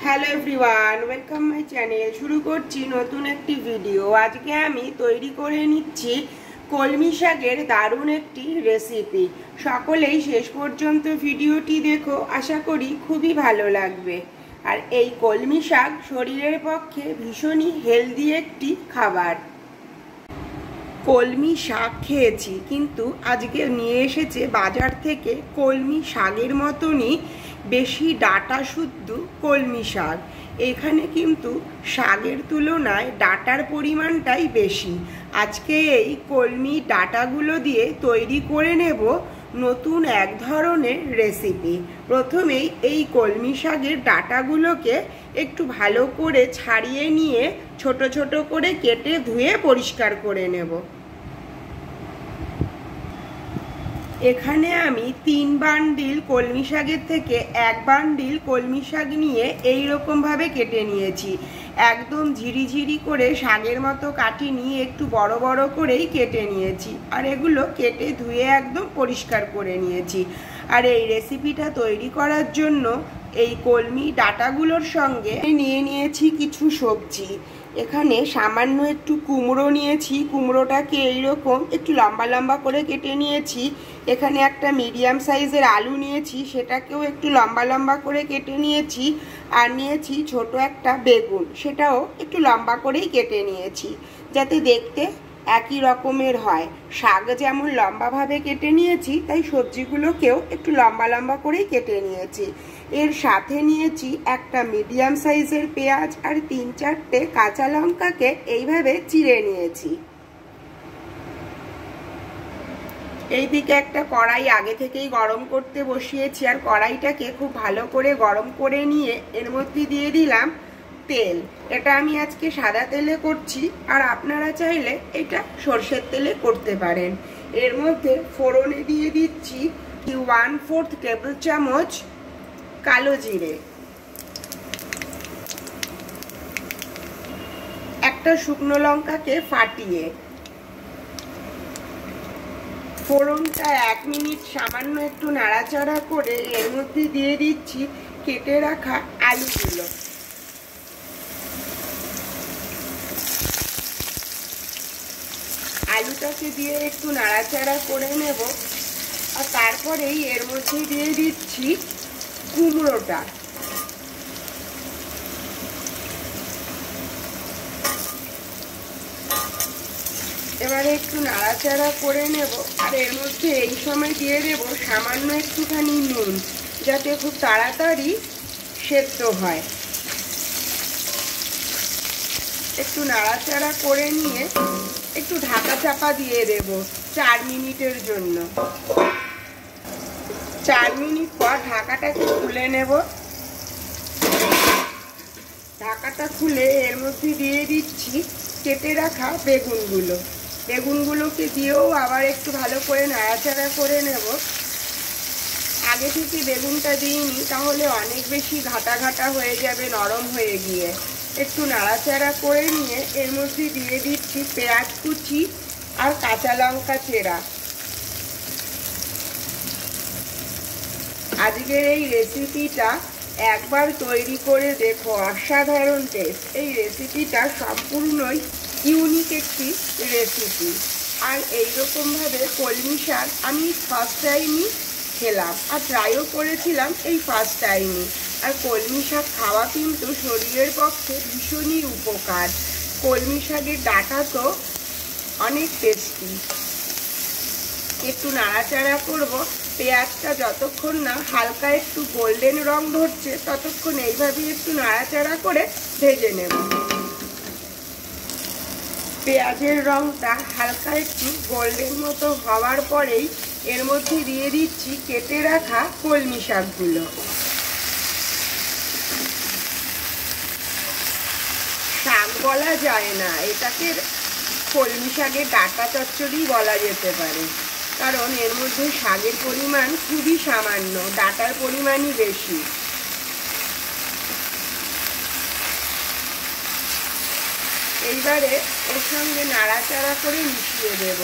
Hello everyone, welcome my channel. শুরু করছি নতুন একটি ভিডিও। আজকে আমি তৈরি করে নিচ্ছি কলমি শাকের দারুণ একটি রেসিপি। সকলেই শেষ পর্যন্ত ভিডিওটি দেখো, আশা করি খুবই ভালো লাগবে। আর এই কলমি শাক শরীরের পক্ষে ভীষণই হেলদি একটি খাবার। কলমি শাক খেয়েছি, কিন্তু আজকে নিয়ে এসেছে বাজার থেকে কলমি শাকের মতনই বেশি ডাঁটা শুদ্ধ কলমি শাক। এখানে কিন্তু শাকের তুলনায় ডাঁটার পরিমাণটাই বেশি। আজকে এই কলমি ডাঁটাগুলো দিয়ে তৈরি করে নেব নতুন এক ধরনের রেসিপি। প্রথমেই এই কলমি শাকের ডাঁটাগুলোকে একটু ভালো করে ছাড়িয়ে নিয়ে ছোট ছোট করে কেটে ধুয়ে পরিষ্কার করে নেব। এখানে আমি 3 বান্ডিল কলমি শাকের থেকে 1 বান্ডিল কলমি শাক নিয়ে এই রকম ভাবে কেটে নিয়েছি। একদম ঝিরিঝিরি করে শাকের মতো কাটিনি, একটু বড় বড় করেই কেটে নিয়েছি। আর এগুলো কেটে ধুয়ে একদম পরিষ্কার করে নিয়েছি। আর এই রেসিপিটা তৈরি করার জন্য এই কলমি ডাঁটাগুলোর সঙ্গে নিয়ে নিয়েছি কিছু সবজি। এখানে সামান্য একটু কুমড়ো নিয়েছি, কুমড়োটাকে এইরকম একটু লম্বা লম্বা করে কেটে নিয়েছি। এখানে একটা মিডিয়াম সাইজের আলু নিয়েছি, সেটাকেও একটু লম্বা লম্বা করে কেটে নিয়েছি। আর নিয়েছি ছোট একটা বেগুন, সেটাও একটু লম্বা করেই কেটে নিয়েছি, যাতে দেখতে একই রকমের হয়। শাক যেমন লম্বাভাবে কেটে নিয়েছি, তাই সবজিগুলোকেও একটু লম্বা লম্বা করেই কেটে নিয়েছি। এর সাথে নিয়েছি একটা মিডিয়াম সাইজের পেঁয়াজ আর 3-4টে কাঁচা লঙ্কাকে এইভাবে চিড়ে নিয়েছি। এইদিকে একটা কড়াই আগে থেকেই গরম করতে বসিয়েছি। আর কড়াইটাকে খুব ভালো করে গরম করে নিয়ে এর মধ্যে দিয়ে দিলাম তেল। এটা আমি আজকে সাদা তেলে করছি, আর আপনারা চাইলে এটা সরষের তেলে করতে পারেন। এর মধ্যে ফোড়নে দিয়ে দিচ্ছি 1/4 টেবিল চামচ কালো জিরে, একটা শুকনো লঙ্কাকে ফাটিয়ে। ফোড়নটা 1 মিনিট সামান্য একটু নাড়াচাড়া করে এর মধ্যে দিয়ে দিচ্ছি কেটে রাখা আলুগুলো। আলুটাকে দিয়ে একটু নাড়াচাড়া করে নেব। আর তারপরেই এর মধ্যে দিয়ে দিচ্ছি কুমড়োটা। এবারে একটু নাড়াচাড়া করে নেব। আর এর মধ্যে এই সময় দিয়ে দেব সামান্য একটুখানি নুন, যাতে খুব তাড়াতাড়ি সেদ্ধ হয়। একটু নাড়াচাড়া করে নিয়ে একটু ঢাকা চাপা দিয়ে দেব 4 মিনিটের জন্য। 4 মিনিট পর ঢাকাটাকে খুলে নেব। ঢাকাটা খুলে এর মধ্যে দিয়ে দিচ্ছি কেটে রাখা বেগুনগুলো। বেগুনগুলোকে দিয়েও আবার একটু ভালো করে নাড়াচাড়া করে নেব। আগে থেকে বেগুনটা দিইনি, তাহলে অনেক বেশি ঘাটা ঘাটা হয়ে যাবে নরম হয়ে গিয়ে। একটু নাড়াচাড়া করে নিয়ে এর মধ্যে দিয়ে দিচ্ছি পেঁয়াজ কুচি আর কাঁচা লঙ্কা চেরা। আজকের এই রেসিপিটা একবার তৈরি করে দেখো, অসাধারণ টেস্ট। এই রেসিপিটা সম্পূর্ণই ইউনিক একটি রেসিপি। আর এইরকমভাবে কলমি শাক আমি ফার্স্ট টাইমই খেলাম, আর ট্রাইও করেছিলাম এই ফার্স্ট টাইমই। আর কলমি শাক খাওয়া কিন্তু শরীরের পক্ষে ভীষণই উপকার। কলমি শাকের ডাঁটা তো অনেক টেস্টি। একটু নাড়াচাড়া করব। পেঁয়াজটা যতক্ষণ না হালকা একটু গোল্ডেন রং ধরছে, ততক্ষণ এইভাবে একটু নাড়াচাড়া করে ভেজে নেব। পেঁয়াজের রংটা হালকা একটু গোল্ডেন মতো হওয়ার পরেই এর মধ্যে দিয়ে দিচ্ছি কেটে রাখা কলমি শাকগুলো। শাক বলা যায় না, এটাকে কলমি শাকের ডাঁটা চচ্চড়ি বলা যেতে পারে, কারণ এর মধ্যে শাকের পরিমাণ খুবই সামান্য, ডাঁটার পরিমাণই বেশি। এইবারে এর সঙ্গে নাড়াচাড়া করে মিশিয়ে দেব।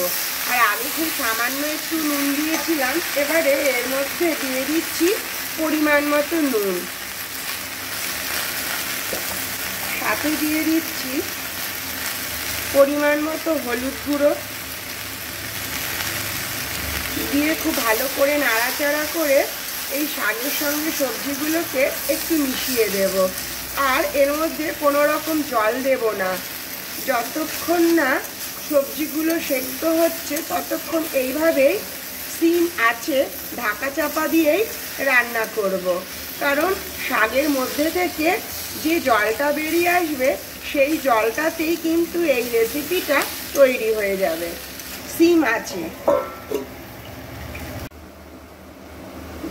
আর আমি খুব সামান্য একটু নুন দিয়েছিলাম, এবারে এর মধ্যে দিয়ে দিচ্ছি পরিমাণ মতো নুন। সাথে দিয়ে দিচ্ছি পরিমাণ মতো হলুদ গুঁড়ো, দিয়ে খুব ভালো করে নাড়াচাড়া করে এই শাকের সঙ্গে সবজিগুলোকে একটু মিশিয়ে দেব। আর এর মধ্যে কোনো রকম জল দেব না। যতক্ষণ না সবজিগুলো সেদ্ধ হচ্ছে ততক্ষণ এইভাবেই সিম আছে ঢাকা চাপা দিয়েই রান্না করব। কারণ শাকের মধ্যে থেকে যে জলটা বেরিয়ে আসবে সেই জলটাতেই কিন্তু এই রেসিপিটা তৈরি হয়ে যাবে। সিম আছে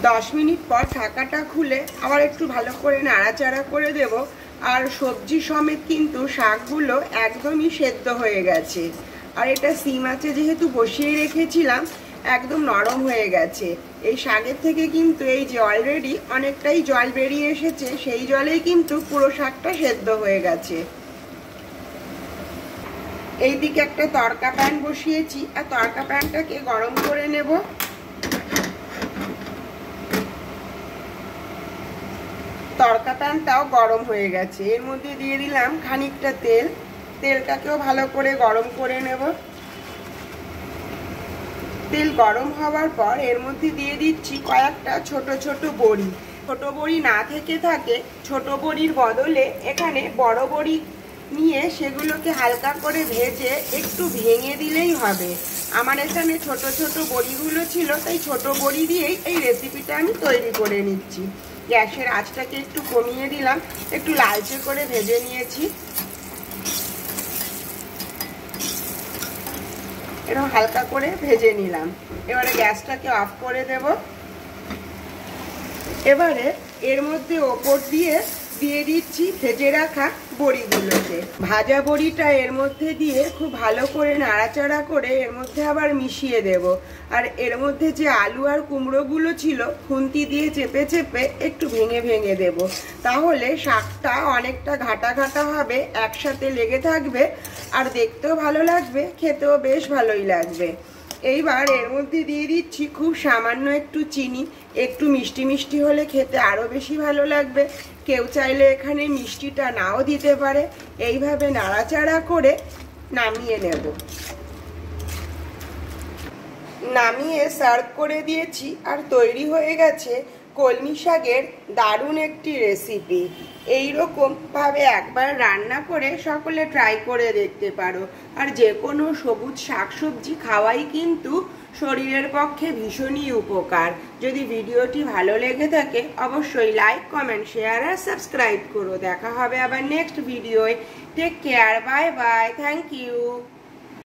10 মিনিট পর ঢাকাটা খুলে আবার একটু ভালো করে নাড়াচাড়া করে দেব। আর সবজি সমেত কিন্তু শাকগুলো একদমই সেদ্ধ হয়ে গেছে। আর এটা সিম আছে যেহেতু বসিয়ে রেখেছিলাম, একদম নরম হয়ে গেছে। এই শাকের থেকে কিন্তু এই যে অলরেডি অনেকটাই জল বেরিয়ে এসেছে, সেই জলেই কিন্তু পুরো শাকটা সেদ্ধ হয়ে গেছে। এইদিকে একটা তড়কা প্যান বসিয়েছি, আর তড়কা প্যানটাকে গরম করে নেব। তড়কা প্যানটাও গরম হয়ে গেছে, এর মধ্যে দিয়ে দিলাম খানিকটা তেল। তেলটাকেও ভালো করে গরম করে নেব। তেল গরম হওয়ার পর এর মধ্যে দিয়ে দিচ্ছি কয়েকটা ছোট ছোট বড়ি। ছোট বড়ি না থেকে থাকে ছোট বড়ির বদলে এখানে বড় বড়ি নিয়ে সেগুলোকে হালকা করে ভেজে একটু ভেঙে দিলেই হবে। আমার এখানে ছোট ছোট বড়িগুলো ছিল, তাই ছোট বড়ি দিয়েই এই রেসিপিটা আমি তৈরি করে নিচ্ছি। গ্যাসের আঁচটাকে একটু কমিয়ে দিলাম, একটু লালচে করে ভেজে নিয়েছি। এরকম হালকা করে ভেজে নিলাম। এবারে গ্যাসটাকে অফ করে দেব। এবারে এর মধ্যে ওপর দিয়ে দিচ্ছি ভেজে রাখা বড়িগুলোকে। ভাজা বড়িটা এর মধ্যে দিয়ে খুব ভালো করে নাড়াচাড়া করে এর মধ্যে আবার মিশিয়ে দেব। আর এর মধ্যে যে আলু আর কুমড়োগুলো ছিল খুন্তি দিয়ে চেপে চেপে একটু ভেঙে ভেঙে দেব। তাহলে শাকটা অনেকটা ঘাটা ঘাটা হবে, একসাথে লেগে থাকবে, আর দেখতেও ভালো লাগবে, খেতেও বেশ ভালোই লাগবে। এইবার এর মধ্যে দিয়ে দিচ্ছি খুব সামান্য একটু চিনি। একটু মিষ্টি মিষ্টি হলে খেতে আরও বেশি ভালো লাগবে। কেউ চাইলে এখানে মিষ্টিটা নাও দিতে পারে। এইভাবে নাড়াচাড়া করে নামিয়ে নেব। নামিয়ে সার্ভ করে দিয়েছি, আর তৈরি হয়ে গেছে কলমি শাকের দারুণ একটি রেসিপি। এইরকমভাবে একবার রান্না করে সকলে ট্রাই করে দেখতে পারো। আর যে কোনো সবুজ শাকসবজি খাওয়াই কিন্তু শরীরের পক্ষে ভীষণই উপকার। যদি ভিডিওটি ভালো লেগে থাকে অবশ্যই লাইক, কমেন্ট, শেয়ার আর সাবস্ক্রাইব করো। দেখা হবে আবার নেক্সট ভিডিওয়। Take care, bye bye, thank you.